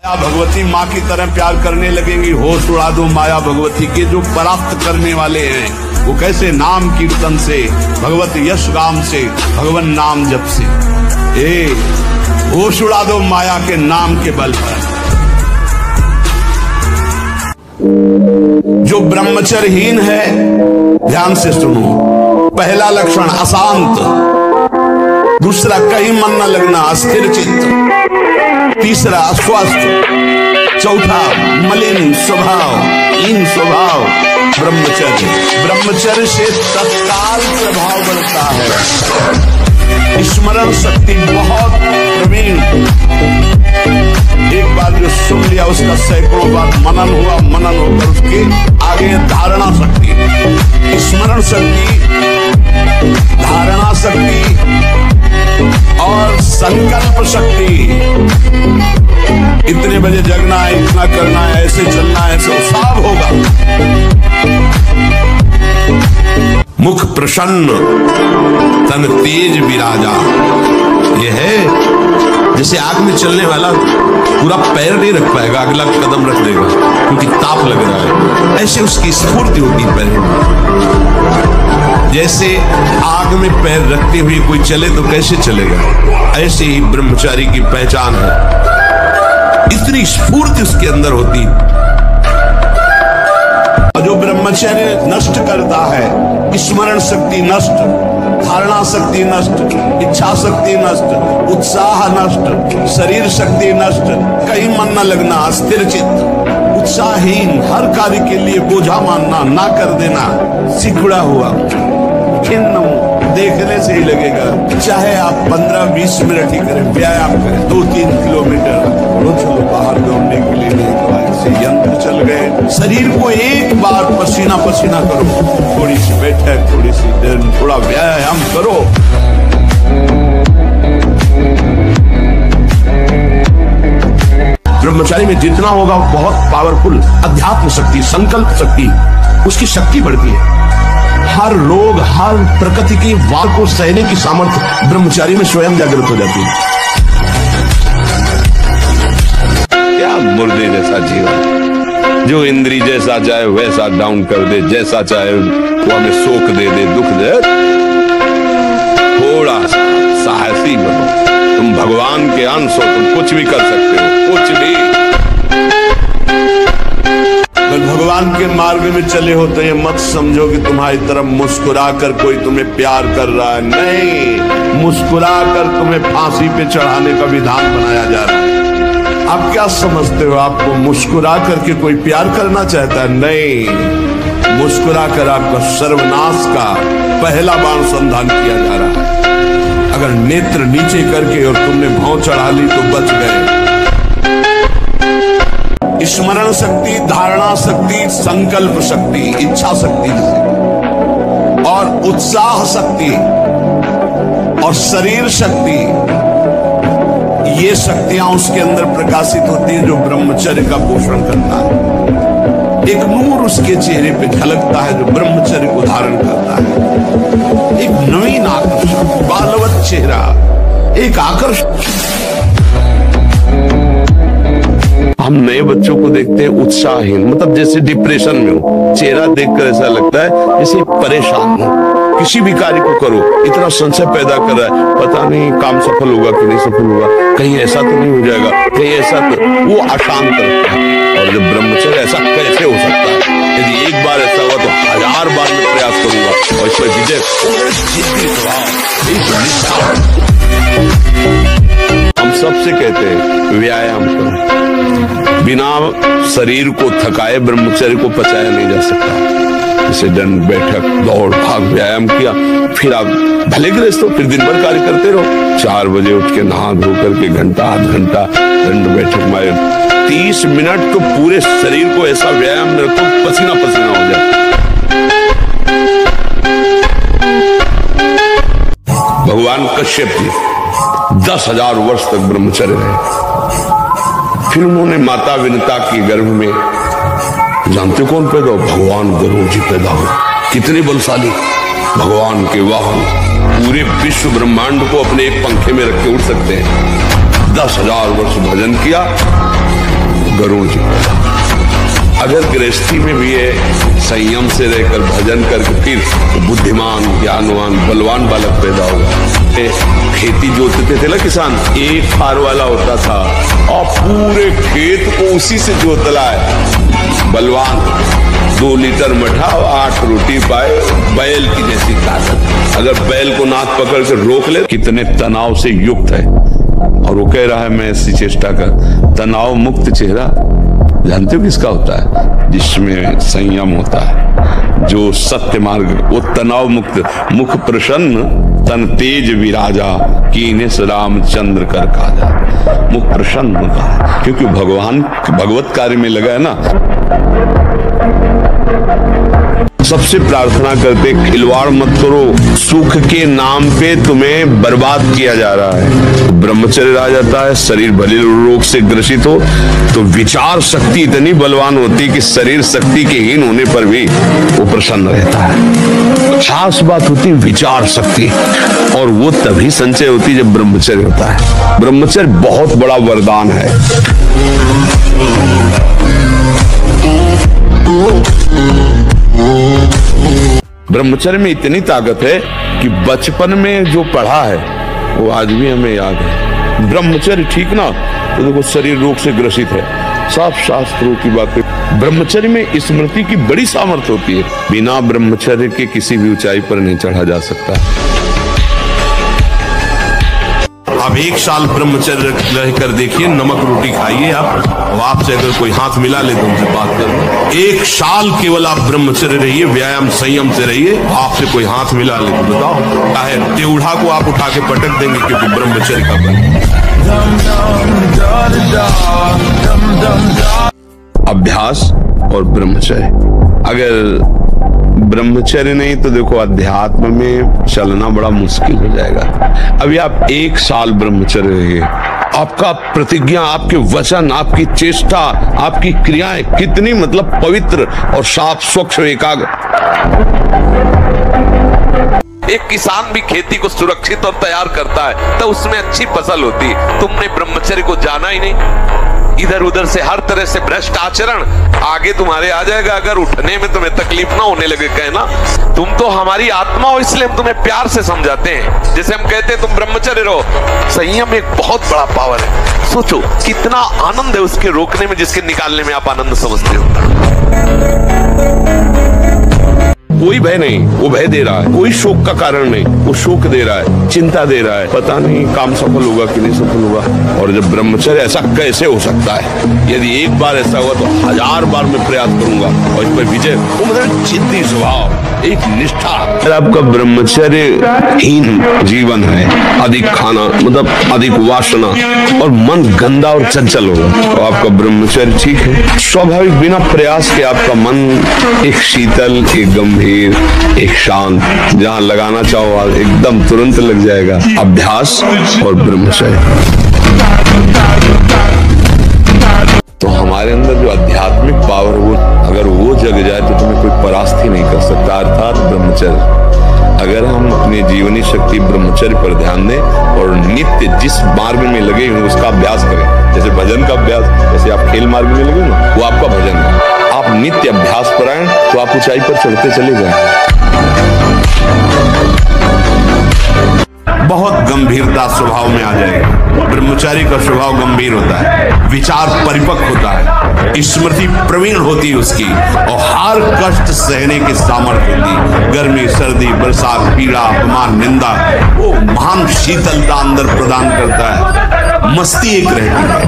माया भगवती माँ की तरह प्यार करने लगेंगी। होश उड़ा दो माया भगवती के जो परास्त करने वाले हैं, वो कैसे नाम कीर्तन से, भगवत यश गाम से, भगवान नाम जप से। होश उड़ा दो माया के नाम के बल पर। जो ब्रह्मचर्यहीन है, ध्यान से सुनो, पहला लक्षण अशांत, दूसरा कहीं मन न लगना, अस्थिर चित्त, तीसरा अस्वस्थ, चौथा मलिन स्वभाव, हीन स्वभाव। ब्रह्मचर्य से तत्काल प्रभाव बढ़ता है। स्मरण शक्ति बहुत प्रवीण, एक बार जो सुन लिया उसका सैकड़ों बार मनन हुआ, मनन होकर उसके आगे धारणा शक्ति, स्मरण शक्ति, धारणा शक्ति और संकल्प शक्ति। इतने बजे जगना है, इतना करना है, ऐसे चलना है, ऐसे सब होगा। मुख प्रसन्न तन तेज विराजा। यह है जैसे आग में चलने वाला पूरा पैर नहीं रख पाएगा, अगला कदम रख देगा क्योंकि ताप लग रहा है। ऐसे उसकी स्फूर्ति होती है पैर में। जैसे आग में पैर रखते हुए कोई चले तो कैसे चलेगा, ऐसे ही ब्रह्मचारी की पहचान है। इतनी स्फूर्ति उसके अंदर होती। जो ब्रह्मचर्य नष्ट करता है, स्मरण शक्ति नष्ट, धारणा शक्ति नष्ट, इच्छा शक्ति नष्ट, उत्साह नष्ट, शरीर शक्ति नष्ट, कहीं मन न लगना, अस्थिर चित्त, उत्साहहीन, हर कार्य के लिए बोझा मानना, ना कर देना, सिकुड़ा हुआ, खिन्न, देखने से ही लगेगा। चाहे आप 15-20 मिनट ही करें, व्यायाम करें, 2-3 किलोमीटर चलो बाहर दौड़ने के लिए, नहीं से यंत्र चल गए। शरीर को एक बार पसीना पसीना करो, थोड़ी सी बैठक, थोड़ी सी देर, थोड़ा व्यायाम करो। ब्रह्मचारी में जितना होगा बहुत पावरफुल अध्यात्म शक्ति, संकल्प शक्ति, उसकी शक्ति बढ़ती है। हर रोग, हर प्रकृति की वार को सहने की सामर्थ्य ब्रह्मचारी में स्वयं जागृत हो जाती है। क्या मुर्दे जैसा जीवन, जो इंद्री जैसा चाहे वैसा डाउन कर दे, जैसा चाहे वो हमें शोक दे दे, दुख दे। थोड़ा सा साहसी बनो, तुम भगवान के अंश हो, तुम कुछ भी कर सकते हो, कुछ भी। भगवान के मार्ग में चले हो तो ये मत समझो कि तुम्हारी तरफ मुस्कुरा कर कोई तुम्हें प्यार कर रहा है। नहीं, मुस्कुरा कर तुम्हें फांसी पे चढ़ाने का विधान बनाया जा रहा है। आप क्या समझते हो आपको मुस्कुरा करके कोई प्यार करना चाहता है? नहीं, मुस्कुरा कर आपका सर्वनाश का पहला बाण संधान किया जा रहा है। अगर नेत्र नीचे करके और तुमने भौं चढ़ा ली तो बच गए। स्मरण शक्ति, धारणा शक्ति, संकल्प शक्ति, इच्छा शक्ति और उत्साह शक्ति और शरीर शक्ति, ये शक्तियां उसके अंदर प्रकाशित होती हैं जो ब्रह्मचर्य का पोषण करता है। एक नूर उसके चेहरे पे झलकता है जो ब्रह्मचर्य को धारण करता है। एक नवीन आकर्षण, बालवत चेहरा, एक आकर्षण। हम नए बच्चों को देखते हैं उत्साहहीन, मतलब जैसे डिप्रेशन में हो, चेहरा देखकर ऐसा लगता है जैसे परेशान हो। किसी भी कार्य को करो, इतना संशय पैदा कर रहा है, पता नहीं काम सफल होगा कि नहीं सफल होगा, कहीं ऐसा तो नहीं हो जाएगा, कहीं ऐसा तो, वो अशांत रहता है। और जब ब्रह्मचर्य, ऐसा कैसे हो सकता है? यदि एक बार ऐसा हुआ तो 1000 बार मैं प्रयास करूंगा और इस पर विजय। हम सबसे कहते हैं व्यायाम करो। बिना शरीर को थकाए ब्रह्मचर्य को पचाया नहीं जा सकता। जैसे दंड बैठक, दौड़ भाग, व्यायाम किया, फिर आप भले गृहस्थ हो, फिर दिन भर कार्य करते रहो। 4 बजे उठ के नहा धो करके घंटा आध घंटा दंड बैठक मारे, 30 मिनट तो पूरे शरीर को ऐसा व्यायाम में रखो पसीना पसीना हो जाए। भगवान कश्यप जी 10,000 वर्ष तक ब्रह्मचर्य रहे। फिर उन्होंने माता विनता की गर्भ में, जानते कौन पैदा हो? भगवान गरुड़ जी पैदा हो। कितने बलशाली, भगवान के वाहन, पूरे विश्व ब्रह्मांड को अपने एक पंखे में रख के उड़ सकते हैं। 10,000 वर्ष भजन किया, गरुड़ जी। अगर गृहस्थी में भी है संयम से रहकर भजन करके फिर बुद्धिमान, ज्ञानवान, बलवान बालक पैदा होगा। खेती जोतते थे ना किसान, एक फार वाला होता था और पूरे खेत को उसी से जोतला है। बलवान 2 लीटर मठा और 8 रोटी पाए, बैल की जैसी ताकत। अगर बैल को नाक पकड़ कर रोक ले, कितने तनाव से युक्त है। और वो कह रहा है मैं ऐसी चेष्टा कर। तनाव मुक्त चेहरा जानते हो किसका होता है? जिसमें संयम होता है, जो सत्य मार्ग, वो तनाव मुक्त। मुख प्रसन्न तन तेज विराजा, कीने रामचंद्र कर काजा। मुख प्रसन्न होता है क्योंकि भगवान भगवत कार्य में लगा है ना। सबसे प्रार्थना करते खिलवाड़ मत करो, सुख के नाम पे तुम्हें बर्बाद किया जा रहा है। तो ब्रह्मचर्य आ जाता है। शरीर भले रोग से ग्रसित हो तो विचार शक्ति इतनी बलवान होती कि शरीर शक्ति के हीन होने पर भी वो प्रसन्न रहता है। खास बात होती विचार शक्ति, और वो तभी संचय होती जब ब्रह्मचर्य होता है। ब्रह्मचर्य बहुत बड़ा वरदान है। ब्रह्मचर्य में इतनी ताकत है कि बचपन में जो पढ़ा है वो आज भी हमें याद है। ब्रह्मचर्य ठीक ना, तो देखो शरीर रोग से ग्रसित है, साफ शास्त्रों की बातें। ब्रह्मचर्य में स्मृति की बड़ी सामर्थ्य होती है। बिना ब्रह्मचर्य के किसी भी ऊंचाई पर नहीं चढ़ा जा सकता। आप 1 साल ब्रह्मचर्य रहकर देखिए, नमक रोटी खाइए आप, और आपसे अगर कोई हाथ मिला ले तो उनसे बात कर। 1 साल केवल आप ब्रह्मचर्य रहिए, व्यायाम संयम से रहिए, आपसे कोई हाथ मिला ले तो बताओ, चाहे टेढ़ा को आप उठा के पटक देंगे, क्योंकि ब्रह्मचर्य का बल। अभ्यास और ब्रह्मचर्य। अगर ब्रह्मचर्य नहीं तो देखो अध्यात्म में चलना बड़ा मुश्किल हो जाएगा। अभी आप 1 साल ब्रह्मचर्य रहिए, आपका प्रतिज्ञा, आपके वचन, आपकी चेष्टा, आपकी क्रियाएं कितनी मतलब पवित्र और साफ, स्वच्छ, एकाग्र। एक किसान भी खेती को सुरक्षित और तैयार करता है तो उसमें अच्छी फसल होती है। तुमने ब्रह्मचर्य को जाना ही नहीं। इधर उधर से हर तरह से भ्रष्ट आचरण आगे तुम्हारे आ जाएगा। अगर उठने में तुम्हें तकलीफ ना होने लगे, कहना तुम तो हमारी आत्मा हो, इसलिए हम तुम्हें प्यार से समझाते हैं। जैसे हम कहते हैं तुम ब्रह्मचर्य रहो। संयम एक बहुत बड़ा पावर है। सोचो कितना आनंद है उसके रोकने में, जिसके निकालने में आप आनंद समझते हो। कोई भय नहीं, वो भय दे रहा है। कोई शोक का कारण नहीं, वो शोक दे रहा है, चिंता दे रहा है। पता नहीं काम सफल होगा कि नहीं सफल होगा। और जब ब्रह्मचर्य, ऐसा कैसे हो सकता है? यदि एक बार ऐसा हुआ तो 1000 बार मैं प्रयास करूंगा और इस पर विजय। वो मतलब चिंती स्वभाव, एक निष्ठा। अगर आपका ब्रह्मचर्यहीन जीवन है, अधिक खाना मतलब अधिक वासना और मन गंदा और चंचल होगा, तो आपका ब्रह्मचर्य ठीक है। स्वाभाविक बिना प्रयास के आपका मन एक शीतल, एक गंभीर, एक शांत, जहां लगाना चाहो एकदम तुरंत लग जाएगा। अभ्यास और ब्रह्मचर्य। तो हमारे अंदर जो आध्यात्मिक पावर, वो अगर वो जग जाए तो तुम्हें कोई परास्त ही नहीं कर सकता, अर्थात ब्रह्मचर्य। अगर हम अपनी जीवनी शक्ति ब्रह्मचर्य पर ध्यान दें और नित्य जिस मार्ग में लगे हुए उसका अभ्यास करें, जैसे भजन का अभ्यास, जैसे आप खेल मार्ग में लगे ना, वो आपका भजन है। आप नित्य अभ्यास पर आए तो आप ऊंचाई पर चढ़ते चले जाएं। बहुत गंभीरता स्वभाव में आ जाएगा। ब्रह्मचारी का स्वभाव गंभीर होता है, विचार परिपक्व होता है, स्मृति प्रवीण होती है उसकी, और हर कष्ट सहने की सामर्थ्य होती है। गर्मी, सर्दी, बरसात, पीड़ा, अपमान, निंदा, वो महान शीतलता अंदर प्रदान करता है। मस्ती एक रहती है।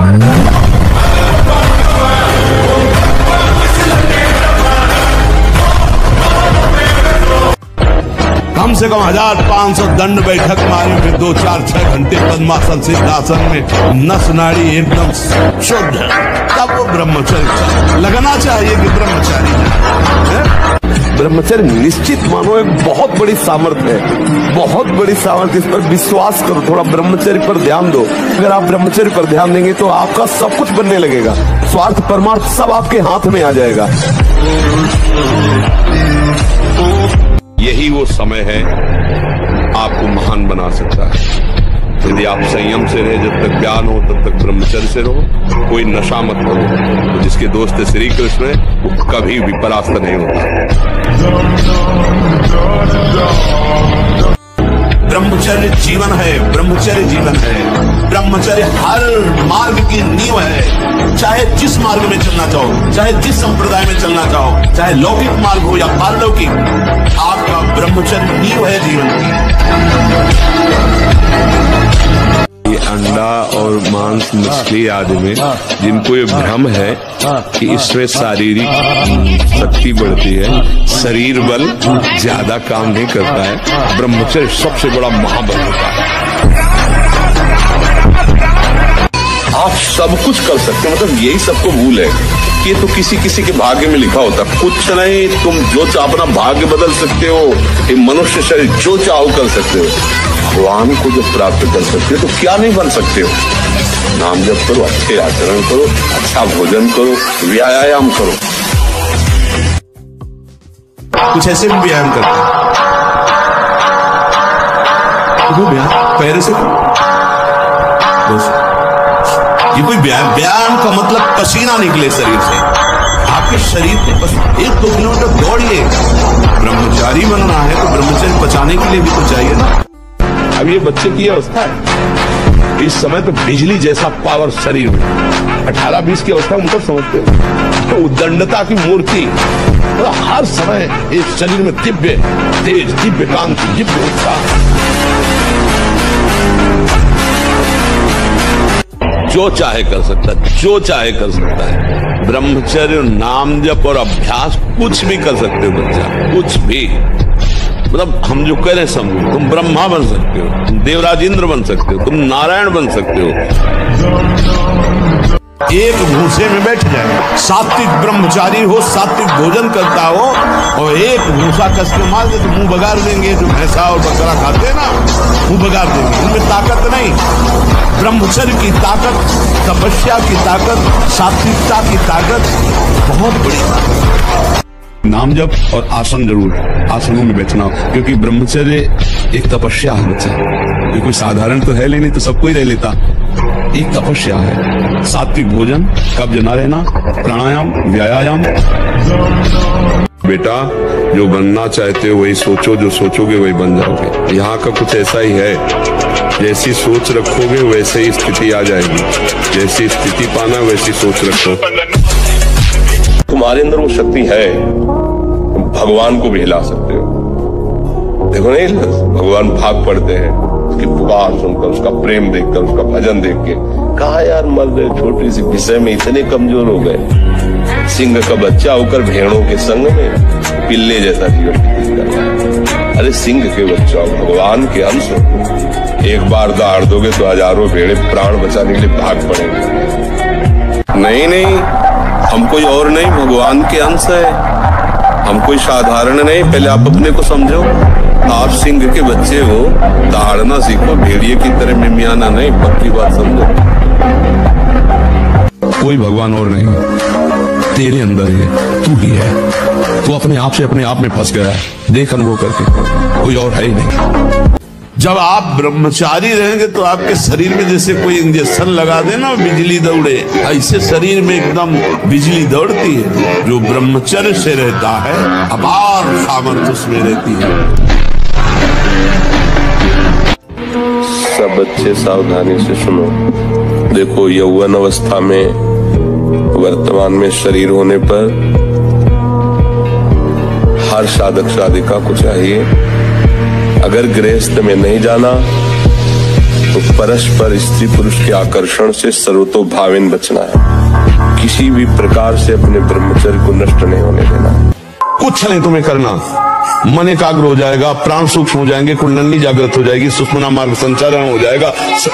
कम से कम 1500 दंड बैठक मारे में 2, 4, 6 घंटे पद्मासन सिद्धासन में नस नाड़ी एकदम शुद्ध, तब वो ब्रह्मचर्य लगना चाहिए कि ब्रह्मचारी है। ब्रह्मचर्य निश्चित मानो एक बहुत बड़ी सामर्थ्य है, बहुत बड़ी सामर्थ्य। इस पर विश्वास करो, थोड़ा ब्रह्मचर्य पर ध्यान दो। अगर आप ब्रह्मचर्य पर ध्यान देंगे तो आपका सब कुछ बनने लगेगा। स्वार्थ परमार्थ सब आपके हाथ में आ जाएगा। यही वो समय है आपको महान बना सकता है। यदि आप संयम से रहे, जब तक ज्ञान हो तब तक ब्रह्मचर्य से रहो, कोई नशा मत करो। तो जिसके दोस्त श्री कृष्ण है वो कभी भी परास्त नहीं होता। ब्रह्मचर्य जीवन है, ब्रह्मचर्य जीवन है। ब्रह्मचर्य हर मार्ग की नींव है। चाहे जिस मार्ग में चलना चाहो, चाहे जिस संप्रदाय में चलना चाहो, चाहे लौकिक मार्ग हो या पारलौकिक, आपका ब्रह्मचर्य नींव है जीवन की। ये अंडा और मांस, मछली आदि में जिनको ये भ्रम है कि इसमें शारीरिक शक्ति बढ़ती है, शरीर बल ज्यादा काम नहीं करता है, ब्रह्मचर्य सबसे बड़ा महाबल होता है। आप सब कुछ कर सकते हैं, मतलब यही सबको भूल है कि ये तो किसी किसी के भाग्य में लिखा होता। कुछ नहीं, तुम जो चाहो अपना भाग्य बदल सकते हो, ये मनुष्य शरीर जो चाहो कर सकते हो। भगवान को जब प्राप्त कर सकते हो तो क्या नहीं बन सकते हो। नाम जप करो, अच्छे आचरण करो, अच्छा भोजन करो, व्यायाम करो। कुछ ऐसे भी व्यायाम करते हैं, वो व्यायाम पैर से ये कोई व्यायाम का मतलब पसीना निकले शरीर से, आपके शरीर पे 1-2 किलोमीटर दौड़िए। ब्रह्मचारी बनना है तो ब्रह्मचर्य बचाने के लिए भी तो चाहिए ना। अब ये बच्चे की अवस्था है, इस समय तो बिजली जैसा पावर शरीर में, 18-20 की अवस्था में मतलब समझते हो तो उद्दंडता की मूर्ति, तो हर समय इस शरीर में दिव्य तेज, दिव्य कांति, दिव्य उत्साह। जो चाहे कर सकता है, जो चाहे कर सकता है। ब्रह्मचर्य, नाम जप और अभ्यास कुछ भी कर सकते हो बच्चा, कुछ भी। मतलब हम जो कह रहे हैं समझो, तुम ब्रह्मा बन सकते हो, तुम देवराज इंद्र बन सकते हो, तुम नारायण बन सकते हो। एक भूसे में बैठ जाए, सात्विक ब्रह्मचारी हो, सात्विक भोजन करता हो, और एक भूसा कस के मार दे तो मुंह बगाड़ देंगे। जो भैंसा और बकरा खाते हैं ना, मुंह बगाड़ देंगे। उनमें ताकत नहीं। ब्रह्मचर्य की ताकत, तपस्या की ताकत, सात्विकता की ताकत बहुत बड़ी ताकत। नाम जप और आसन जरूर, आसनों में बैठना, क्योंकि ब्रह्मचर्य एक तपस्या है बच्चा। ये कोई साधारण तो है नहीं, तो सब कोई रह लेता। एक तपस्या है। सात्विक भोजन, कब्ज न रहना, प्राणायाम, व्यायाम। बेटा, जो बनना चाहते हो वही सोचो, जो सोचोगे वही बन जाओगे। यहाँ का कुछ ऐसा ही है, जैसी सोच रखोगे वैसे ही स्थिति आ जाएगी। जैसी स्थिति पाना वैसी सोच रखो। तुम्हारे अंदर वो शक्ति है, तुम भगवान को भी हिला सकते हो। देखो नहीं, भगवान भाग पड़ते हैं उसकी पुकार सुनकर, उसका प्रेम देखकर, उसका भजन देख के। कहा यार मर गए, छोटी सी विषय में इतने कमजोर हो गए। सिंह का बच्चा होकर भेड़ों के संग में पिल्ले जैसा जीवन व्यतीत कर रहा है। अरे सिंह के बच्चा, भगवान के अंश हो। एक बार दहाड़ दोगे तो हजारों भेड़े प्राण बचाने के लिए भाग पड़ेंगे। नहीं, हम कोई और नहीं, भगवान के अंश है। हम कोई साधारण नहीं। पहले आप अपने को समझो। आप सिंह के बच्चे हो, दहाड़ना सीखो, भेड़िए की तरह मिमियाना नहीं। पक्की बात समझो। कोई भगवान और नहीं, तेरे अंदर है, तू ही है। तू अपने आप से अपने आप में फंस गया है। देख अनुभव करके, कोई और है ही नहीं। जब आप ब्रह्मचारी रहेंगे तो आपके शरीर में जैसे कोई इंजेक्शन लगा देना, बिजली दौड़े, ऐसे शरीर में एकदम बिजली दौड़ती है। जो ब्रह्मचर्य से रहता है, अपार सामर्थ्य उसमें रहती है। सब बच्चे सावधानी से सुनो। देखो, यौवन अवस्था में, वर्तमान में शरीर होने पर हर साधक साधिका को चाहिए, अगर गृहस्थ में नहीं जाना तो परस्पर स्त्री पुरुष के आकर्षण से सर्वतोभावेन बचना है। किसी भी प्रकार से अपने ब्रह्मचर्य को नष्ट नहीं होने देना। कुछ नहीं तुम्हें करना, मन एकाग्र हो जाएगा, प्राण सूक्ष्म हो जाएंगे, कुंडली जागृत हो जाएगी, सुषुम्ना मार्ग संचारण हो जाएगा।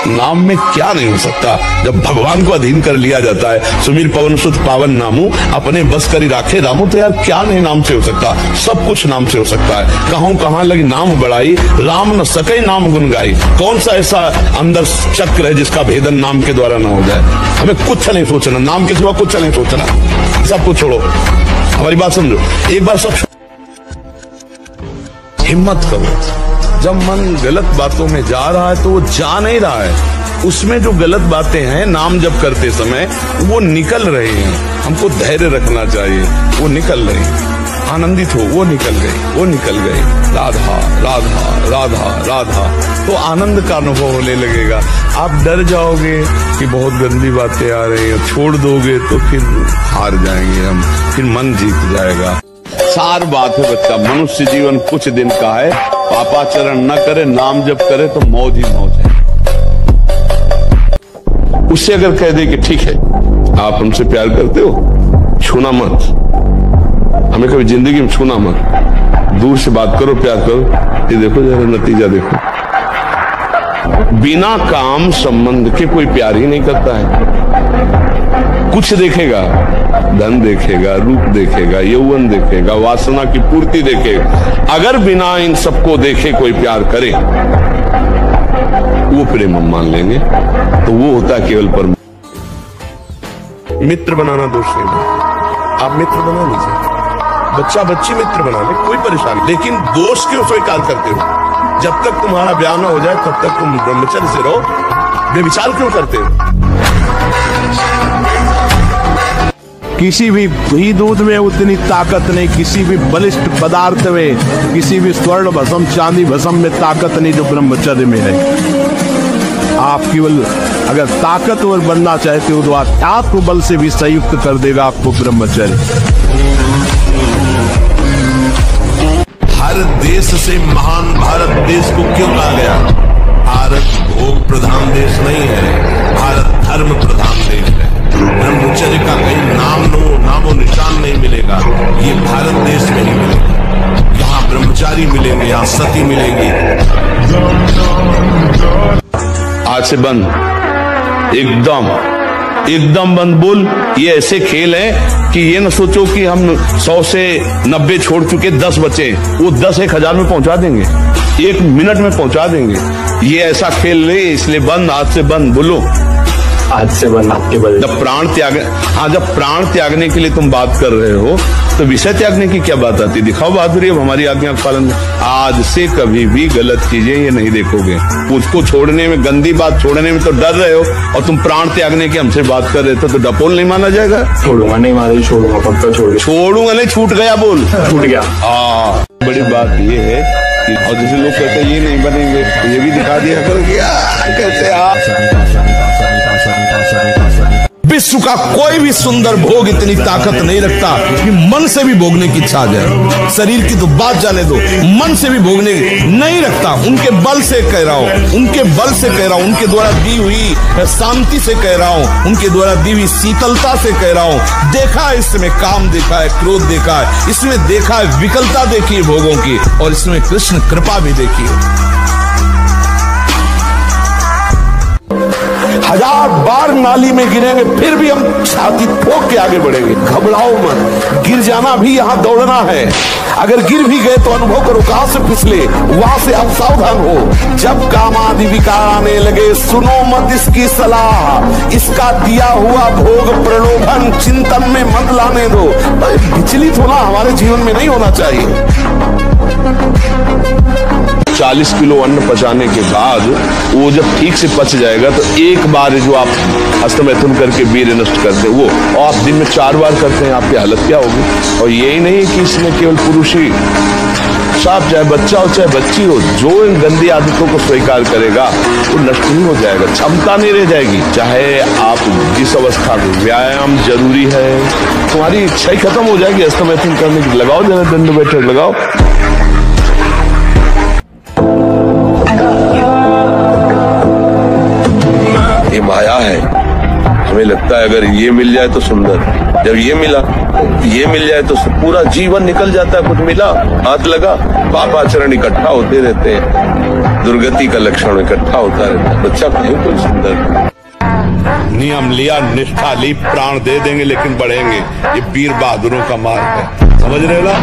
नाम में क्या नहीं हो सकता जब भगवान को अधीन कर लिया जाता है। सुमीर पवन सुत पावन नामू, अपने बस करी राखे रामू। तो यार क्या नहीं नाम से हो सकता, सब कुछ नाम से हो सकता है। कहूं कहां लगी नाम बढ़ाई, राम न सके नाम गुन गाई। कौन सा ऐसा अंदर चक्र है जिसका भेदन नाम के द्वारा न हो जाए। हमें कुछ नहीं सोचना, नाम के सिवा कुछ नहीं सोचना। सब कुछ छोड़ो, हमारी बात समझो। एक बार सब हिम्मत करो, जब मन गलत बातों में जा रहा है तो वो जा नहीं रहा है, उसमें जो गलत बातें हैं नाम जप करते समय वो निकल रहे हैं। हमको धैर्य रखना चाहिए, वो निकल रहे हैं। आनंदित हो, वो निकल गई, वो निकल गई। राधा राधा राधा राधा, तो आनंद का अनुभव होने लगेगा। आप डर जाओगे कि बहुत गंदी बातें आ रही हैं, छोड़ दोगे तो फिर हार जाएंगे हम, फिर मन जीत जाएगा। सार बात है बच्चा, मनुष्य जीवन कुछ दिन का है, पापाचरण न करे, नाम जप करे तो मौज ही मौज है। उससे अगर कह दे कि ठीक है आप हमसे प्यार करते हो, छूना मत, हमें कभी जिंदगी में छूना मत, दूर से बात करो, प्यार करो, ये देखो जरा नतीजा देखो। बिना काम संबंध के कोई प्यार ही नहीं करता है। कुछ देखेगा, धन देखेगा, रूप देखेगा, यौवन देखेगा, वासना की पूर्ति देखेगा। अगर बिना इन सबको देखे कोई प्यार करे वो प्रेम हम मान लेंगे, तो वो होता है केवल परम। मित्र बनाना दोष नहीं, आप मित्र बना लीजिए, बच्चा बच्ची मित्र बना ले, कोई परेशानी, लेकिन दोष क्यों स्वीकार करते हो? जब तक तुम्हारा ब्याह न हो जाए तब तक तुम ब्रह्मचर्य से रहो, बेविचार क्यों करते हो? किसी भी घी दूध में उतनी ताकत नहीं, किसी भी बलिष्ठ पदार्थ में, किसी भी स्वर्ण भस्म चांदी भस्म में ताकत नहीं जो ब्रह्मचर्य में है। आप केवल अगर ताकतवर बनना चाहते हो तो आत्मबल से भी संयुक्त कर देगा आपको ब्रह्मचर्य। हर देश से महान भारत देश को क्यों कहा गया? भारत भोग प्रधान देश नहीं है, भारत धर्म प्रधान देश है। ब्रह्मचर्य का कहीं नामो निशान नहीं मिलेगा, ये भारत देश में ही मिलेगा। यहाँ ब्रह्मचारी मिलेंगे, यहाँ सती मिलेंगी। आज से बंद, एकदम बंद। बोल, ये ऐसे खेल है कि ये न सोचो कि हम 100 से 90 छोड़ चुके, 10 बचे, वो 10 1000 में पहुंचा देंगे, 1 मिनट में पहुंचा देंगे। ये ऐसा खेल नहीं, इसलिए बंद, आज से बंद। बोलो, आज से बंद। आपके बल जब प्राण त्याग, हाँ, जब प्राण त्यागने के लिए तुम बात कर रहे हो तो विषय त्यागने की क्या बात आती? दिखाओ बहादुरी अब हमारी आज्ञा का पालन। आज से कभी भी गलत चीजें ये नहीं देखोगे। उसको छोड़ने में, गंदी बात छोड़ने में तो डर रहे हो, और तुम प्राण त्यागने की हमसे बात कर रहे थे, तो डपोल नहीं माना जाएगा? छोड़ूंगा नहीं, मारे छोड़ूंगा, पक्का छोड़ूंगा नहीं, छूट गया, बोल छूट गया। हाँ, बड़ी बात ये है कि, और जैसे लोग कहते हैं ये नहीं बनेंगे, तो ये भी दिखा दिया करो कि कैसे विश्व का कोई भी सुंदर भोग इतनी ताकत नहीं रखता कि मन से भी भोगने की इच्छा आ जाए। शरीर की तो बात जाने दो, मन से भी भोगने नहीं रखता। उनके बल से कह रहा हूं, उनके बल से कह रहा हूं, उनके द्वारा दी हुई शांति से कह रहा हूं, उनके द्वारा दी हुई शीतलता से कह रहा हूं। देखा है इसमें काम, देखा है क्रोध, देखा है इसमें, देखा है विकलता देखी है भोगों की, और इसमें कृष्ण कृपा भी देखी है। 1000 बार नाली में गिरेंगे फिर भी हम छाती ठोक के आगे बढ़ेंगे। घबराओ मत, गिर जाना भी यहाँ दौड़ना है। अगर गिर भी गए तो अनुभव करो कहां से फिसले, वहां से आप सावधान हो। जब काम आदि विकार आने लगे, सुनो मत इसकी सलाह, इसका दिया हुआ भोग प्रलोभन चिंतन में मत लाने दो। विचलित होना हमारे जीवन में नहीं होना चाहिए। 40 किलो अन्न पचाने के बाद वो जब ठीक से पच जाएगा तो एक बार जो आप हस्तमैथुन करके वीर्य नष्ट करते हैं वो, और आप दिन में 4 बार करते हैं, आपकी हालत क्या होगी? और यही नहीं कि इसमें केवल पुरुष ही, साफ चाहे बच्चा हो चाहे बच्ची हो, जो इन गंदी आदतों को स्वीकार करेगा वो नष्ट नहीं हो जाएगा, क्षमता नहीं रह जाएगी। चाहे आप जिस अवस्था में, व्यायाम जरूरी है, तुम्हारी इच्छा ही खत्म हो जाएगी हस्तमैथुन करने की। लगाओ जरा दंड बैठक लगाओ। ये माया है, हमें लगता है अगर ये मिल जाए तो सुंदर, जब ये मिला, ये मिल जाए तो पूरा जीवन निकल जाता है। कुछ मिला, हाथ लगा, पापाचरण इकट्ठा होते रहते हैं, दुर्गति का लक्षण इकट्ठा होता रहता है। बच्चा कहीं कुछ सुंदर नियम लिया, निष्ठा ली, प्राण दे देंगे लेकिन बढ़ेंगे। ये वीर बहादुरों का मार्ग है, समझ रहे हो ना?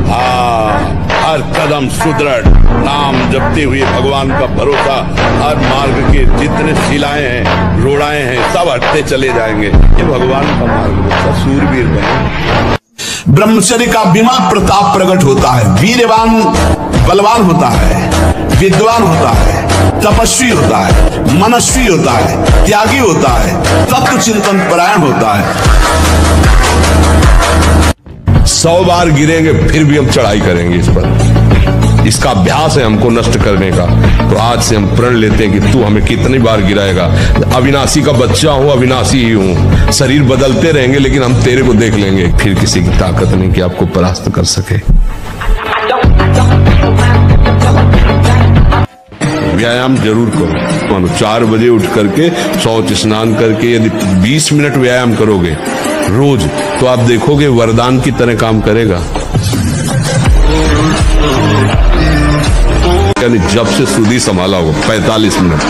हाँ, हर कदम सुदृढ़, नाम जपते हुए भगवान का भरोसा, हर मार्ग के जितने शिलाएं हैं, रोड़ाएं हैं, सब हटते चले जाएंगे। ये भगवान का मार्ग है, सूरवीर बने। ब्रह्मचर्य का विमल प्रताप प्रकट होता है। वीरवान बलवान होता है, विद्वान होता है, तपस्वी होता है, मनस्वी होता है, त्यागी होता है, तत्व चिंतन परायण होता है। 100 बार गिरेंगे फिर भी हम चढ़ाई करेंगे इस पर। इसका अभ्यास है हमको नष्ट करने का। तो आज से हम प्रण लेते हैं कि तू हमें कितनी बार गिराएगा। अविनाशी का बच्चा हूं, अविनाशी ही हूं। शरीर बदलते रहेंगे लेकिन हम तेरे को देख लेंगे। फिर किसी की ताकत नहीं कि आपको परास्त कर सके। व्यायाम जरूर करो। मानो 4 बजे उठ करके शौच स्नान करके यदि 20 मिनट व्यायाम करोगे रोज, तो आप देखोगे वरदान की तरह काम करेगा। यानी जब से सुधी संभाला होगा 45 मिनट,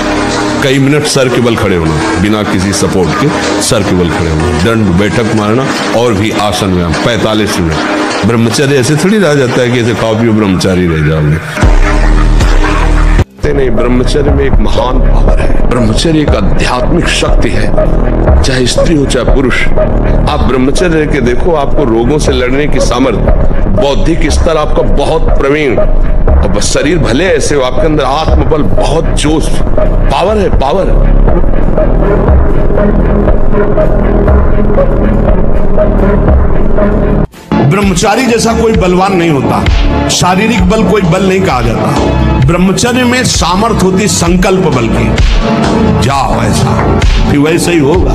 कई मिनट सर के बल खड़े होना, बिना किसी सपोर्ट के सर के बल खड़े होना, दंड बैठक मारना और भी आसन व्यायाम 45 मिनट। ब्रह्मचर्य ऐसे थोड़ी रह जाता है कि ऐसे खाओ पियो ब्रह्मचारी रह जाओगे। नहीं, ब्रह्मचर्य में एक महान पावर है। ब्रह्मचर्य एक आध्यात्मिक शक्ति है, चाहे स्त्री हो चाहे पुरुष। आप ब्रह्मचर्य के देखो, आपको रोगों से लड़ने की सामर्थ्य, बौद्धिक स्तर आपका बहुत प्रवीण, और शरीर भले ऐसे हो, आपके अंदर आत्मबल, बहुत जोश, पावर है, पावर। ब्रह्मचारी जैसा कोई बलवान नहीं होता। शारीरिक बल कोई बल नहीं कहा जाता। ब्रह्मचर्य में सामर्थ होती संकल्प बल की। जाओ ऐसा, फिर वैसे ही होगा।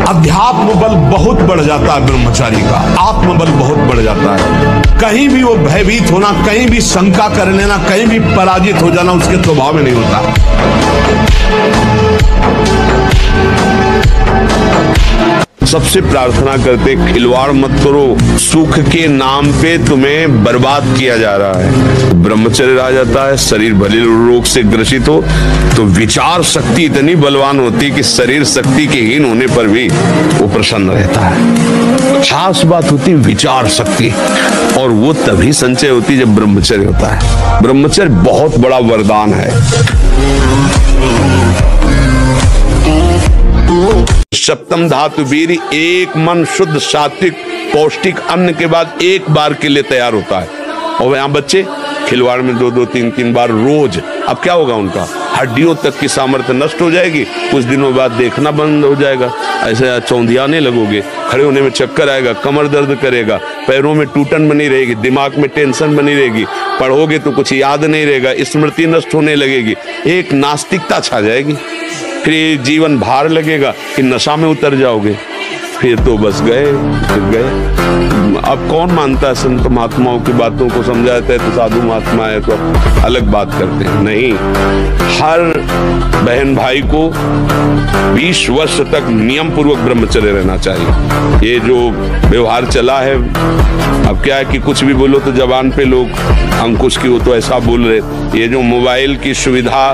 अध्यात्म बल बहुत बढ़ जाता है ब्रह्मचारी का, आत्मबल बहुत बढ़ जाता है। कहीं भी वो भयभीत होना, कहीं भी शंका कर लेना, कहीं भी पराजित हो जाना उसके स्वभाव में नहीं होता। सबसे प्रार्थना करते, खिलवाड़ मत करो, सुख के नाम पे तुम्हें बर्बाद किया जा रहा है। ब्रह्मचर्य रह जाता है, शरीर भले रोग से ग्रसित हो तो विचार शक्ति इतनी बलवान होती है कि शरीर शक्ति के हीन होने पर भी वो प्रसन्न रहता है। खास बात होती है विचार शक्ति, और वो तभी संचय होती है जब ब्रह्मचर्य होता है। ब्रह्मचर्य बहुत बड़ा वरदान है। सप्तम धातु वीर, एक मन शुद्ध सात्विक पौष्टिक अन्न के बाद एक बार के लिए तैयार होता है। और यहाँ बच्चे खिलवाड़ में 2-2, 3-3 बार रोज। अब क्या होगा उनका? हड्डियों तक की सामर्थ्य नष्ट हो जाएगी। कुछ दिनों बाद देखना बंद हो जाएगा, ऐसे चौंधियाने लगोगे, खड़े होने में चक्कर आएगा, कमर दर्द करेगा, पैरों में टूटन बनी रहेगी, दिमाग में टेंशन बनी रहेगी, पढ़ोगे तो कुछ याद नहीं रहेगा, स्मृति नष्ट होने लगेगी, एक नास्तिकता छा जाएगी। फिर जीवन भार लगेगा कि नशा में उतर जाओगे, फिर तो बस गए। अब कौन मानता है संत महात्माओं की बातों को? समझाते हैं तो साधु महात्मा है तो अलग बात करते हैं। नहीं, हर बहन भाई को 20 वर्ष तक नियम पूर्वक ब्रह्मचर्य रहना चाहिए। ये जो व्यवहार चला है, अब क्या है कि कुछ भी बोलो तो जबान पे लोग अंकुश की, वो तो ऐसा बोल रहे। ये जो मोबाइल की सुविधा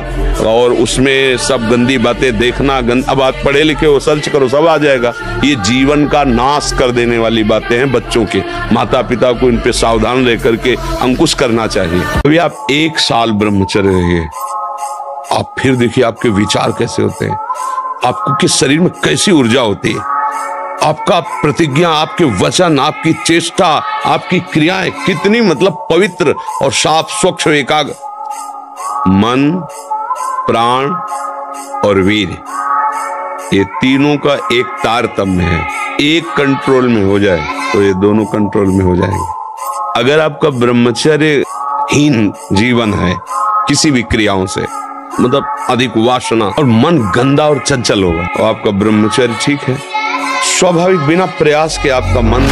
और उसमें सब गंदी बातें देखना, अब आप पढ़े लिखे हो, सर्च करो, सब आ जाएगा। ये जीवन का नाश कर देने वाली बातें हैं बच्चों के। माता पिता को इन पे सावधान रह करके अंकुश करना चाहिए। अभी आप 1 साल ब्रह्मचर्य रहिए, आप फिर देखिए आपके विचार कैसे होते हैं, आपको किस शरीर में कैसी ऊर्जा होती है, आपका प्रतिज्ञा, आपके वचन, आपकी चेष्टा, आपकी क्रियाएं कितनी मतलब पवित्र और साफ स्वच्छ एकाग्र। मन, प्राण और वीर, ये तीनों का एक तारतम्य है। एक कंट्रोल में हो जाए तो ये दोनों कंट्रोल में हो जाएंगे। अगर आपका ब्रह्मचर्य हीन जीवन है किसी भी क्रियाओं से, मतलब अधिक वासना और मन गंदा और चंचल होगा, तो आपका ब्रह्मचर्य ठीक है। स्वाभाविक बिना प्रयास के आपका मन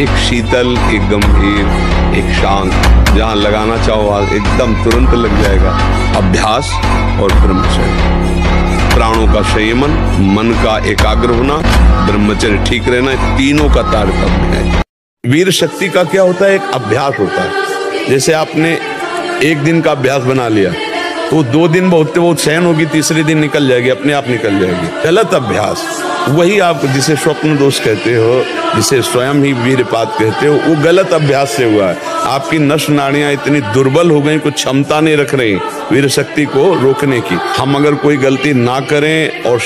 एक शीतल, एक गंभीर, एक शांत, जहां लगाना चाहो एकदम तुरंत लग जाएगा। अभ्यास और ब्रह्मचर्य, प्राणों का संयमन, मन का एकाग्र होना, ब्रह्मचर्य ठीक रहना, तीनों का तारतम्य है। वीर शक्ति का क्या होता है? एक अभ्यास होता है। जैसे आपने एक दिन का अभ्यास बना लिया तो 2 दिन बहुत सहन होगी, तीसरे दिन निकल जाएगी, अपने आप निकल जाएगी। गलत अभ्यास, वही आप जिसे स्वप्न दोष कहते हो, जिसे स्वयं ही वीरपात कहते हो, वो गलत अभ्यास से हुआ है। आपकी नस नाड़ियां इतनी दुर्बल हो गई, कुछ क्षमता नहीं रख रही वीर शक्ति को रोकने की। हम अगर कोई गलती ना करें और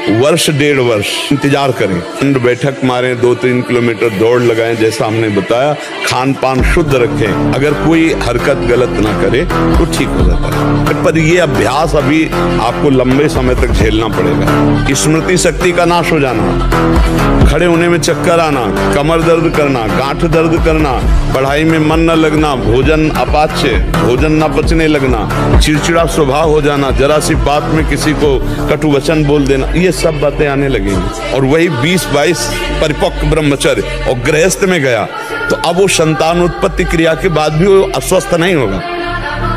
वर्ष 1.5 वर्ष इंतजार करें, दंड बैठक मारें, 2-3 किलोमीटर दौड़ लगाएं, जैसा हमने बताया, खान पान शुद्ध रखें, अगर कोई हरकत गलत ना करे तो ठीक हो जाता है। पर ये अभ्यास अभी आपको लंबे समय तक झेलना पड़ेगा। स्मृति शक्ति का नाश हो जाना, खड़े होने में चक्कर आना, कमर दर्द करना, गांठ दर्द करना, पढ़ाई में मन न लगना, भोजन अपाच्य, भोजन न पचने लगना, चिड़चिड़ा स्वभाव हो जाना, जरा सी बात में किसी को कटु वचन बोल देना, ये सब बातें आने लगेंगी। और वही 20-22 परिपक्व ब्रह्मचर्य और गृहस्थ में गया तो अब वो संतान उत्पत्ति क्रिया के बाद भी वो अस्वस्थ नहीं होगा,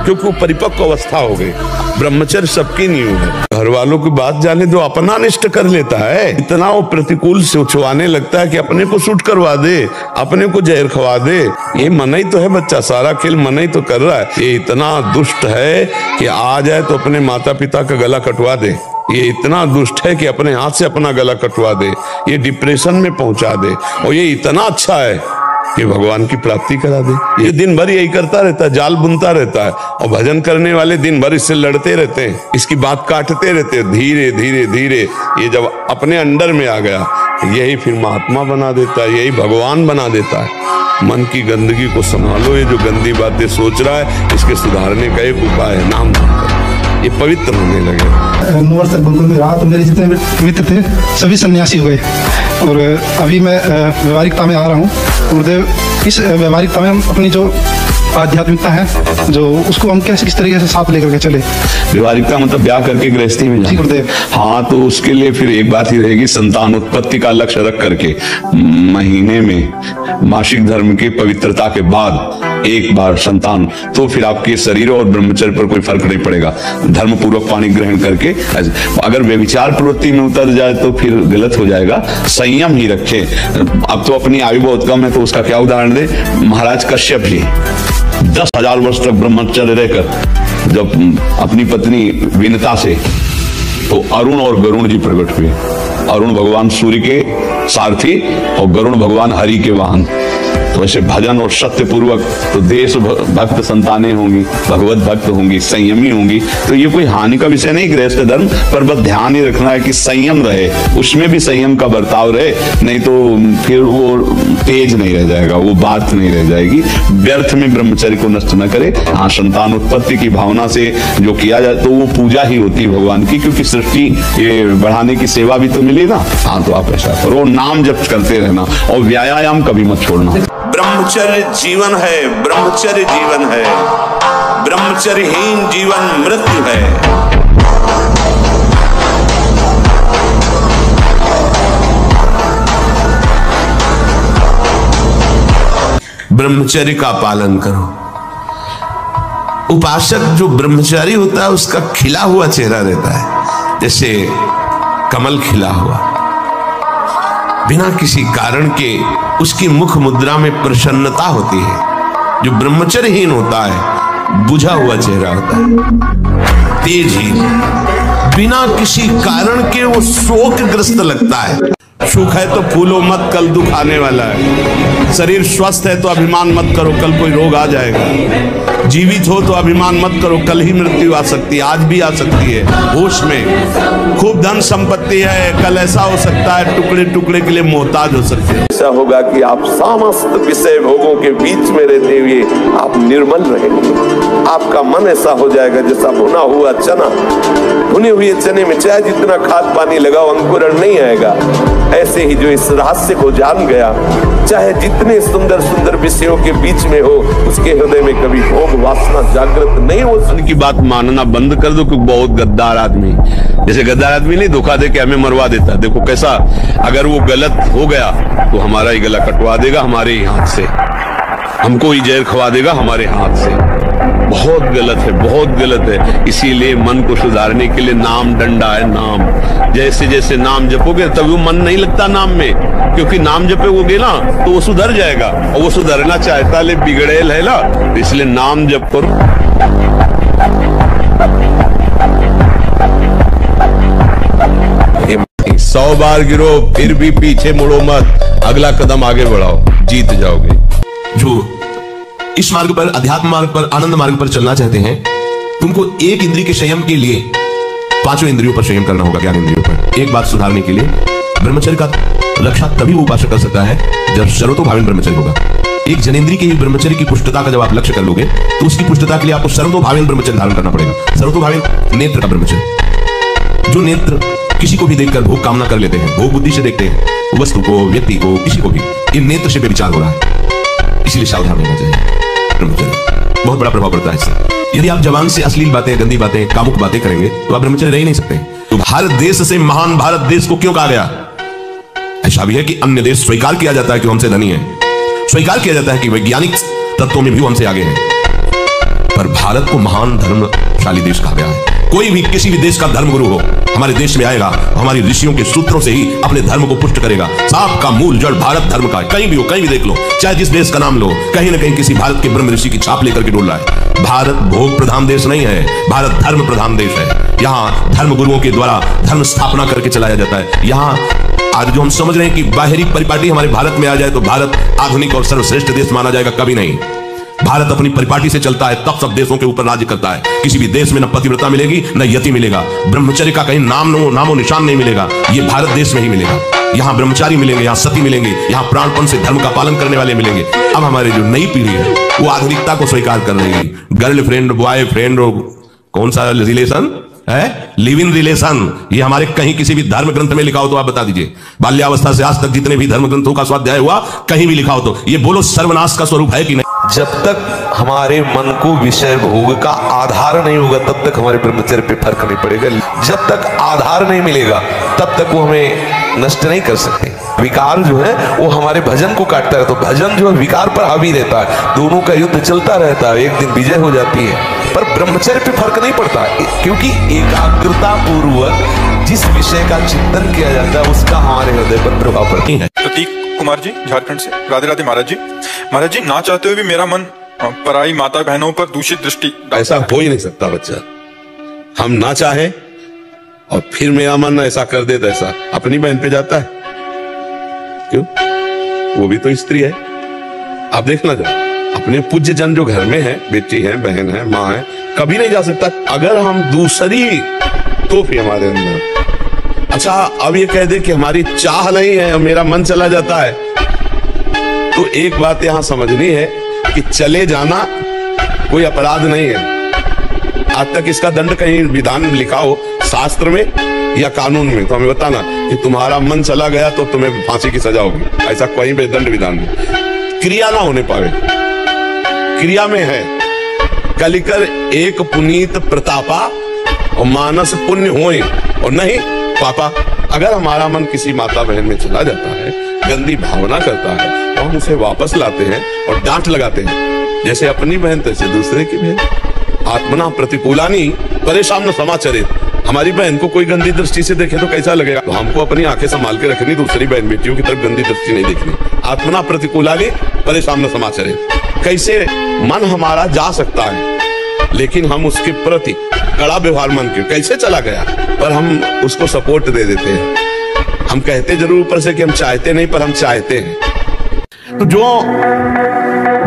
क्योंकि वो परिपक्व अवस्था हो गई। ब्रह्मचर्य सबकी नींव है। घर वालों की बात जाने दो, अपना अनिष्ट कर लेता है, इतना वो प्रतिकूल सोचवाने लगता है कि अपने को सूट करवा दे, अपने को जहर खवा दे। ये मना ही तो है बच्चा, सारा खेल मना ही तो कर रहा है। ये इतना दुष्ट है कि आ जाए तो अपने माता पिता का गला कटवा दे, ये इतना दुष्ट है कि अपने हाथ से अपना गला कटवा दे, ये डिप्रेशन में पहुंचा दे, और ये इतना अच्छा है कि भगवान की प्राप्ति करा दे। ये दिन भर यही करता रहता है, जाल बुनता रहता है, और भजन करने वाले दिन भर इससे लड़ते रहते हैं, इसकी बात काटते रहते हैं। धीरे धीरे धीरे ये जब अपने अंडर में आ गया, यही फिर महात्मा बना देता है, यही भगवान बना देता है। मन की गंदगी को संभालो, ये जो गंदी बातें सोच रहा है, इसके सुधारने का एक उपाय है, नाम करो, ये पवित्र होने लगे। 9 वर्ष तक गुरुकुल में रहा, तो मेरे जितने मित्र थे सभी सन्यासी हुए, और अभी मैं व्यवहारिकता में आ रहा हूँ। गुरुदेव, इस व्यवहारिकता में हम अपनी जो आध्यात्मिकता है, जो उसको हम कैसे किस तरीके से साथ लेकर के चले। व्यवहारिकता मतलब ब्याह करके गृहस्थी में जाना। गुरुदेव, हाँ, तो उसके लिए फिर एक बात ही रहेगी, संतान उत्पत्ति का लक्ष्य रख करके महीने में मासिक धर्म की पवित्रता के बाद एक बार संतान, तो फिर आपके शरीर और ब्रह्मचर्य पर कोई फर्क नहीं पड़ेगा। धर्म पूर्वक पानी ग्रहण करके, अगर व्यभिचार प्रवृत्ति में उतर जाए तो फिर गलत हो जाएगा। संयम ही रखे। अब तो अपनी आयु बहुत कम है, तो उसका क्या उदाहरण दे, महाराज कश्यप जी 10,000 वर्ष तक ब्रह्मचर्य रहकर जब अपनी पत्नी विनता से, तो अरुण और गरुण जी प्रकट हुए। अरुण भगवान सूर्य के सारथी और गरुण भगवान हरि के वाहन। तो ऐसे भजन और सत्य पूर्वक तो देश भक्त संतानें होंगी, भगवत भक्त होंगी, संयमी होंगी, तो ये कोई हानि का विषय नहीं गृहस्थ धर्म, पर बस ध्यान ही रखना है कि संयम रहे, उसमें भी संयम का बर्ताव रहे, नहीं तो फिर वो तेज नहीं रह जाएगा, वो बात नहीं रह जाएगी। व्यर्थ में ब्रह्मचर्य को नष्ट न करे। हाँ, संतान उत्पत्ति की भावना से जो किया जाए तो वो पूजा ही होती है भगवान की, क्योंकि सृष्टि ये बढ़ाने की सेवा भी तो मिली ना। हाँ, तो आप ऐसा करो, नाम जप करते रहना और व्यायाम कभी मत छोड़ना। ब्रह्मचर्य जीवन है, ब्रह्मचर्य जीवन है, ब्रह्मचर्यहीन जीवन मृत्यु है। ब्रह्मचर्य का पालन करो। उपासक जो ब्रह्मचारी होता है उसका खिला हुआ चेहरा रहता है, जैसे कमल खिला हुआ, बिना किसी कारण के उसकी मुख मुद्रा में प्रसन्नता होती है। जो ब्रह्मचर्यहीन होता है बुझा हुआ चेहरा होता है, तेजहीन, बिना किसी कारण के वो शोकग्रस्त लगता है। सुख है तो फूलो मत, कल दुख आने वाला है। शरीर स्वस्थ है तो अभिमान मत करो, कल कोई रोग आ जाएगा। जीवित हो तो अभिमान मत करो, कल ही मृत्यु आ सकती है, आज भी आ सकती है। होश में खूब धन संपत्ति है, कल ऐसा हो सकता है टुकड़े टुकड़े के लिए मोहताज हो सकते हैं। ऐसा होगा कि आप समस्त विषय भोगों के बीच में रहते हुए आप निर्मल रहेंगे। आपका मन ऐसा हो जाएगा जैसा भुना हुआ चना, भुने हुए चने में चाहे जितना खाद पानी लगाओ अंकुरण नहीं आएगा। ऐसे ही जो इस रहस्य को जान गया, चाहे जितने सुंदर सुंदर विषयों के बीच में हो, उसके हृदय में कभी भोग वासना जागृत नहीं हो। उनकी बात मानना बंद कर दो, क्योंकि बहुत गद्दार आदमी, जैसे गद्दार आदमी नहीं धोखा दे के हमें मरवा देता। देखो कैसा, अगर वो गलत हो गया तो हमारा ही गला कटवा देगा हमारे ही हाथ से, हमको ही जहर खवा देगा हमारे हाथ से। बहुत गलत है, बहुत गलत है। इसीलिए मन को सुधारने के लिए नाम डंडा है। नाम जैसे जैसे नाम जपोगे तभी वो मन नहीं लगता नाम में, क्योंकि नाम जपोगे ना तो वो सुधर जाएगा, और वो सुधरना चाहता ले बिगड़ेल है ना, इसलिए नाम जप करो। 100 बार गिरो फिर भी पीछे मुड़ो मत, अगला कदम आगे बढ़ाओ, जीत जाओगे। जो इस मार्ग पर, अध्यात्म मार्ग पर, आनंद मार्ग पर चलना चाहते हैं, तुमको एक इंद्रिय के संयम के लिए पांचों इंद्रियों पर संयम करना होगा, ज्ञान इंद्रियों पर। एक बात सुधारने के लिए, ब्रह्मचर्य का रक्षा तभी वो उपासक कर सकता है जब सर्वतोभावेन ब्रह्मचर्य होगा। एक जनेंद्रिय के ब्रह्मचर्य की पुष्टता का जब आप लक्ष्य कर लोगे तो उसकी पुष्टता के लिए आपको सर्वतोभावेन ब्रह्मचर्य धारण करना पड़ेगा। सर्वतोभावेन नेत्र का ब्रह्मचर्य, जो नेत्र किसी को भी देखकर भोग कामना कर लेते हैं, भोग बुद्धि से देखते हैं वस्तु को, व्यक्ति को, किसी को भी, ये नेत्र से विचार हो रहा है, इसलिए सावधान रहना चाहिए। ब्रह्मचर्य बहुत बड़ा प्रभाव पड़ता है इससे। यदि आप जबान से अश्लील बातें, गंदी बातें, कामुक बातें करेंगे तो आप ब्रह्मचर्य रह ही नहीं सकते। तो भारत देश से महान भारत देश को क्यों कहा गया? ऐसा भी है कि अन्य देश स्वीकार किया जाता है कि वो हमसे धनी है, स्वीकार किया जाता है कि वैज्ञानिक तत्वों में भी वो हमसे आगे हैं, पर भारत को महान धर्मशाली देश कहा गया है। कोई भी किसी भी देश का धर्मगुरु हो हमारे देश में आएगा, हमारी ऋषियों के सूत्रों से ही अपने धर्म को पुष्ट करेगा। सांप का मूल जड़ भारत धर्म का है, कहीं भी हो, कहीं भी देख लो, चाहे जिस देश का नाम लो, कहीं ना कहीं किसी भारत के ब्रह्म ऋषि की छाप लेकर के डोल रहा है। भारत भोग प्रधान देश नहीं है, भारत धर्म प्रधान देश है। यहाँ धर्म गुरुओं के द्वारा धर्म स्थापना करके चलाया जाता है। यहाँ आज जो हम समझ रहे हैं कि बाहरी परिपाटी हमारे भारत में आ जाए तो भारत आधुनिक और सर्वश्रेष्ठ देश माना जाएगा, कभी नहीं। भारत अपनी परिपाटी से चलता है, तब सब देशों के ऊपर राज्य करता है। किसी भी देश में न पतिव्रता मिलेगी न यति मिलेगा, ब्रह्मचर्य का कहीं नामो निशान नहीं मिलेगा, ये भारत देश में ही मिलेगा। यहाँ ब्रह्मचारी मिलेंगे, यहाँ सती मिलेंगे, यहाँ प्राणपण से धर्म का पालन करने वाले मिलेंगे। अब हमारी जो नई पीढ़ी है वो आधुनिकता को स्वीकार कर रही है। गर्लफ्रेंड, बॉयफ्रेंड, कौन सा रिलेशन है, लिव इन रिलेशन, ये हमारे कहीं किसी भी धर्म ग्रंथ में लिखा हो तो आप बता दीजिए। बाल्यावस्था से आज तक जितने भी धर्म ग्रंथों का स्वाध्याय हुआ कहीं भी लिखा हो तो ये बोलो सर्वनाश का स्वरूप है कि नहीं? जब तक हमारे मन को विषय भोग का आधार नहीं होगा तब तक हमारे ब्रह्मचर्य पे फर्क नहीं पड़ेगा। जब तक आधार नहीं मिलेगा तब तक वो हमें नष्ट नहीं कर सकते। विकार जो है वो हमारे भजन को काटता है, तो भजन जो है विकार पर हावी रहता है, दोनों का युद्ध चलता रहता है, एक दिन विजय हो जाती है। पर ब्रह्मचर्य पे फर्क नहीं पड़ता क्योंकि एकाग्रता पूर्वक जिस विषय का चिंतन किया जाता है उसका हमारे हृदय पर प्रभाव पड़ता है। प्रतीक कुमार जी, झारखंड से। राधे राधे महाराज जी। महाराज जी, ना चाहते हुए भी मेरा मन पराई माता बहनों पर दूषित दृष्टि। ऐसा हो ही नहीं सकता बच्चा, हम ना चाहे और फिर मेरा मन ऐसा कर दे तो ऐसा अपनी बहन पे जाता है क्यों? वो भी तो स्त्री है। आप देखना जरा, अपने पूज्य जन जो घर में है, बेटी है, बहन है, माँ है, कभी नहीं जा सकता। अगर हम दूसरी तो फिर हमारे अंदर, अच्छा अब ये कह दे कि हमारी चाह नहीं है और मेरा मन चला जाता है, तो एक बात यहां समझनी है कि चले जाना कोई अपराध नहीं है। आज तक इसका दंड कहीं विधान लिखा हो शास्त्र में या कानून में तो हमें बताना कि तुम्हारा मन चला गया तो तुम्हें फांसी की सजा होगी, ऐसा कोई भी दंड विधान नहीं। क्रिया ना होने पावे, क्रिया में है कलिकर एक पुनीत प्रतापा और मानस पुण्य होए और नहीं पापा। अगर हमारा मन किसी माता बहन में चला जाता है, गंदी भावना करता है, तो हम उसे वापस लाते हैं और डांट लगाते हैं, जैसे अपनी बहन तैसे दूसरे की बहन। आत्मना प्रतिकूलानी परेशान न समाचरित। हमारी बहन को कोई गंदी दृष्टि से देखे तो कैसा लगेगा? तो हमको अपनी आंखें संभाल के रखनी, दूसरी बहन बेटियों की तरफ गंदी दृष्टि नहीं देखनी। आत्मना प्रतिकूलानी परेशान न समाचरित। कैसे मन हमारा जा सकता है लेकिन हम उसके प्रति कड़ा व्यवहार मन के, कैसे चला गया पर हम उसको सपोर्ट दे देते हैं। हम कहते जरूर ऊपर से कि हम चाहते नहीं, पर हम चाहते हैं। तो जो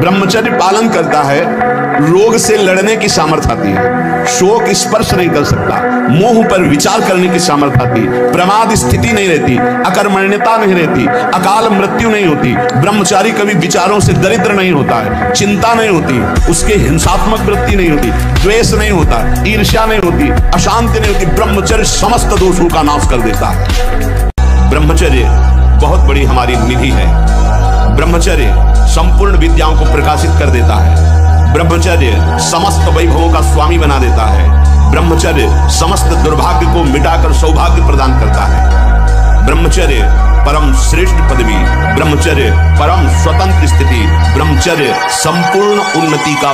ब्रह्मचर्य पालन करता है रोग से लड़ने की सामर्थ्य आती है, शोक स्पर्श नहीं कर सकता, मोह पर विचार करने की सामर्थ्य आती है, प्रमाद स्थिति नहीं रहती, अकर्मण्यता नहीं रहती, अकाल मृत्यु नहीं होती। ब्रह्मचारी कभी विचारों से दरिद्र नहीं होता है, चिंता नहीं होती, उसके हिंसात्मक वृत्ति नहीं होती, द्वेष नहीं होता, ईर्ष्या नहीं होती, अशांति नहीं होती। ब्रह्मचर्य समस्त दोषों का नाश कर देता है। ब्रह्मचर्य बहुत बड़ी हमारी निधि है। ब्रह्मचर्य संपूर्ण विद्याओं को प्रकाशित कर देता है। ब्रह्मचर्य समस्त वैभवों का स्वामी बना देता है। ब्रह्मचर्य समस्त दुर्भाग्य को मिटाकर सौभाग्य प्रदान करता है। ब्रह्मचर्य परम श्रेष्ठ पदवी, ब्रह्मचर्य परम स्वतंत्र स्थिति, ब्रह्मचर्य संपूर्ण उन्नति का